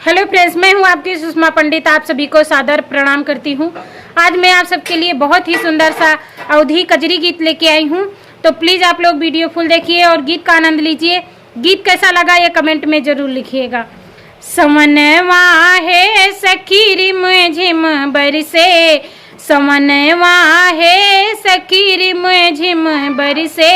Hello friends, मैं हूं आपकी सुषमा पंडित। आप सभी को सादर प्रणाम करती हूं। आज मैं आप सबके लिए बहुत ही सुंदर सा अवधी कजरी गीत लेके आई हूं, तो प्लीज़ आप लोग वीडियो फुल देखिए और गीत का आनंद लीजिए। गीत कैसा लगा ये कमेंट में ज़रूर लिखिएगा। समनवा है सखी रिम झिम बरसे, समनवा है सखी रिम झिम बरसे,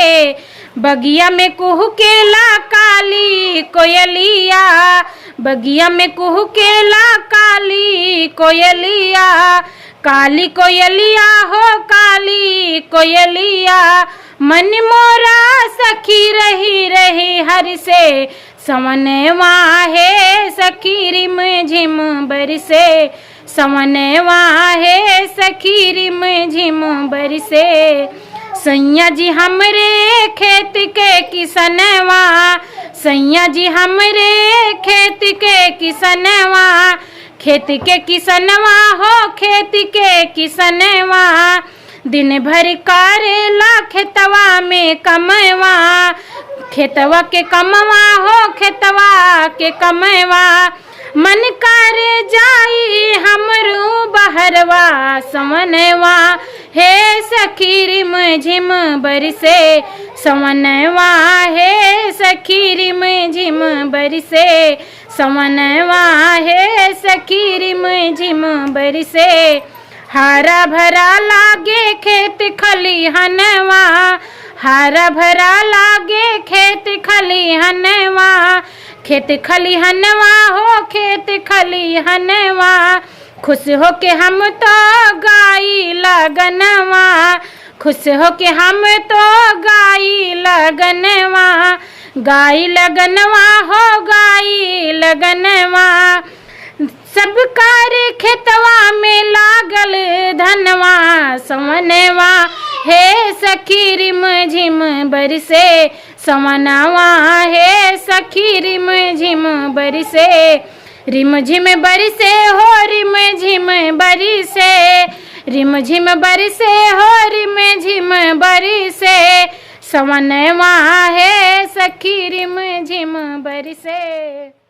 बगिया में कुहकेला काली कोयलिया, बगिया में कुहकेला काली कोयलिया, काली कोयलिया हो काली कोयलिया, मन मोरा सखी रही रही हर से, समनवा है सखी रिम झिम बरसे, समनवा है सखी रिम झिम बरसे। सैया जी हमरे खेत के किसनवा, सैया जी हमरे खेत के किसनवा, खेत के किसनवा हो खेत के किसनवा, दिन भर करेला खेतवा में कमवा, खेतवा के कमवा हो खेतवा के कमवा, मन कर जाई हमरू बहरवा, समनवा हे सखी रिम झिम बरसे, समनवा है सखी रिम झिम बरसे, समनवा है सखी रिम झिम बरसे। हरा भरा लागे खेत खलिहनवा, हरा भरा लागे खेत खलिहनवा, खेत खलिहनवा हो खेत खलिहनवा, खुश हो के हम तो गाई लगनवा, खुश हो के हम तो गाई लगनवा, गाई लगनवा हो गाई लगनवा, सब कार खेतवा में लागल धनवा, समनवा हे सखी रिम झिम बरसे, समनवा है सखी रिम झिम बरसे, रिम झिम बरसे हो रिम झिम बरसे, रिम झिम बरसे हो रिम झिम बरसे, समनवा है सखी रिम झिम बरसे।